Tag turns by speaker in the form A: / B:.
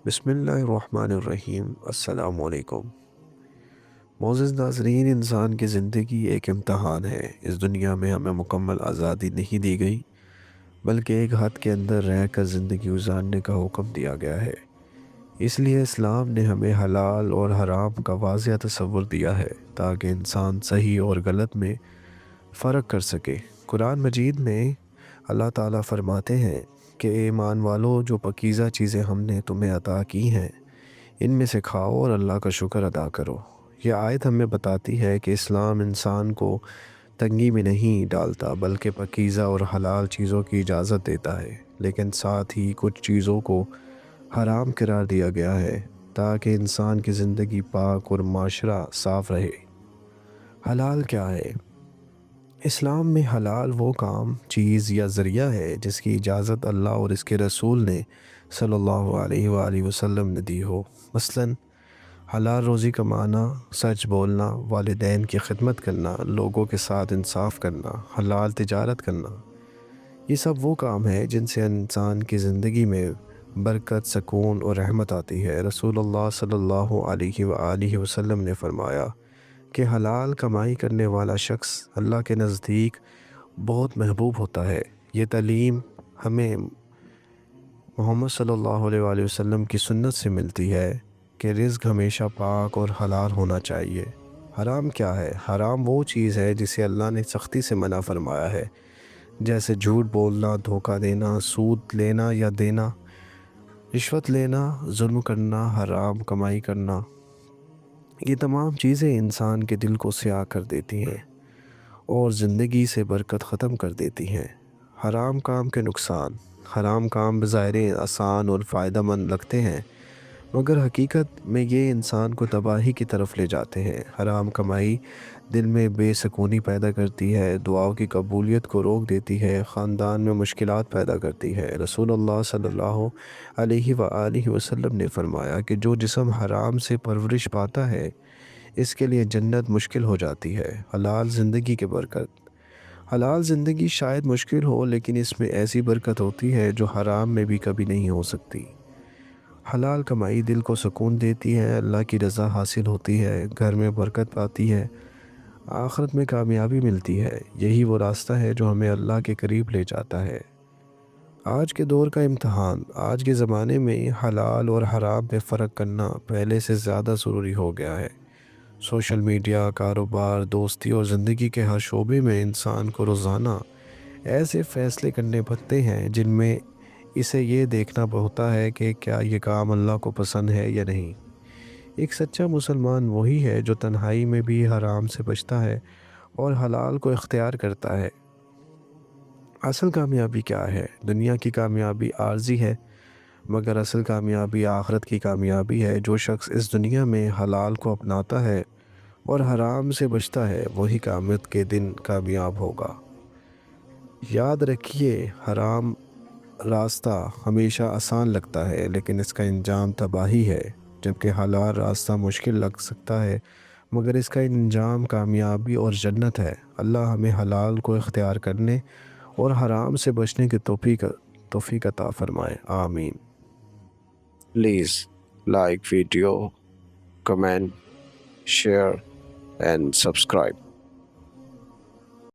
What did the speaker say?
A: بسم اللہ الرحمن الرحیم۔ السلام علیکم۔ معزز ناظرین، انسان کی زندگی ایک امتحان ہے۔ اس دنیا میں ہمیں مکمل آزادی نہیں دی گئی، بلکہ ایک حد کے اندر رہ کر زندگی گزارنے کا حکم دیا گیا ہے۔ اس لیے اسلام نے ہمیں حلال اور حرام کا واضح تصور دیا ہے تاکہ انسان صحیح اور غلط میں فرق کر سکے۔ قرآن مجید میں اللہ تعالیٰ فرماتے ہیں کہ اے ایمان والو، جو پاکیزہ چیزیں ہم نے تمہیں عطا کی ہیں ان میں سے کھاؤ اور اللہ کا شکر ادا کرو۔ یہ آیت ہمیں بتاتی ہے کہ اسلام انسان کو تنگی میں نہیں ڈالتا، بلکہ پاکیزہ اور حلال چیزوں کی اجازت دیتا ہے، لیکن ساتھ ہی کچھ چیزوں کو حرام قرار دیا گیا ہے تاکہ انسان کی زندگی پاک اور معاشرہ صاف رہے۔ حلال کیا ہے؟ اسلام میں حلال وہ کام، چیز یا ذریعہ ہے جس کی اجازت اللہ اور اس کے رسول نے صلی اللہ علیہ وآلہ وسلم نے دی ہو۔ مثلاً حلال روزی کمانا، سچ بولنا، والدین کی خدمت کرنا، لوگوں کے ساتھ انصاف کرنا، حلال تجارت کرنا۔ یہ سب وہ کام ہے جن سے انسان کی زندگی میں برکت، سکون اور رحمت آتی ہے۔ رسول اللہ صلی اللہ علیہ وآلہ وسلم نے فرمایا کہ حلال کمائی کرنے والا شخص اللہ کے نزدیک بہت محبوب ہوتا ہے۔ یہ تعلیم ہمیں محمد صلی اللہ علیہ وآلہ وسلم کی سنت سے ملتی ہے کہ رزق ہمیشہ پاک اور حلال ہونا چاہیے۔ حرام کیا ہے؟ حرام وہ چیز ہے جسے اللہ نے سختی سے منع فرمایا ہے، جیسے جھوٹ بولنا، دھوکہ دینا، سود لینا یا دینا، رشوت لینا، ظلم کرنا، حرام کمائی کرنا۔ یہ تمام چیزیں انسان کے دل کو سیاہ کر دیتی ہیں اور زندگی سے برکت ختم کر دیتی ہیں۔ حرام کام کے نقصان۔ حرام کام بظاہر آسان اور فائدہ مند لگتے ہیں، مگر حقیقت میں یہ انسان کو تباہی کی طرف لے جاتے ہیں۔ حرام کمائی دل میں بے سکونی پیدا کرتی ہے، دعاؤں کی قبولیت کو روک دیتی ہے، خاندان میں مشکلات پیدا کرتی ہے۔ رسول اللہ صلی اللہ علیہ وآلہ وسلم نے فرمایا کہ جو جسم حرام سے پرورش پاتا ہے اس کے لیے جنت مشکل ہو جاتی ہے۔ حلال زندگی کے برکت۔ حلال زندگی شاید مشکل ہو، لیکن اس میں ایسی برکت ہوتی ہے جو حرام میں بھی کبھی نہیں ہو سکتی۔ حلال کمائی دل کو سکون دیتی ہے، اللہ کی رضا حاصل ہوتی ہے، گھر میں برکت آتی ہے، آخرت میں کامیابی ملتی ہے۔ یہی وہ راستہ ہے جو ہمیں اللہ کے قریب لے جاتا ہے۔ آج کے دور کا امتحان۔ آج کے زمانے میں حلال اور حرام میں فرق کرنا پہلے سے زیادہ ضروری ہو گیا ہے۔ سوشل میڈیا، کاروبار، دوستی اور زندگی کے ہر شعبے میں انسان کو روزانہ ایسے فیصلے کرنے پڑتے ہیں جن میں اسے یہ دیکھنا ہوتا ہے کہ کیا یہ کام اللہ کو پسند ہے یا نہیں۔ ایک سچا مسلمان وہی ہے جو تنہائی میں بھی حرام سے بچتا ہے اور حلال کو اختیار کرتا ہے۔ اصل کامیابی کیا ہے؟ دنیا کی کامیابی عارضی ہے، مگر اصل کامیابی آخرت کی کامیابی ہے۔ جو شخص اس دنیا میں حلال کو اپناتا ہے اور حرام سے بچتا ہے وہی قیامت کے دن کامیاب ہوگا۔ یاد رکھیے، حرام راستہ ہمیشہ آسان لگتا ہے لیکن اس کا انجام تباہی ہے، جبکہ حلال راستہ مشکل لگ سکتا ہے مگر اس کا انجام کامیابی اور جنت ہے۔ اللہ ہمیں حلال کو اختیار کرنے اور حرام سے بچنے کی توفیق عطا فرمائے، آمین۔ Please like video, comment, share and subscribe.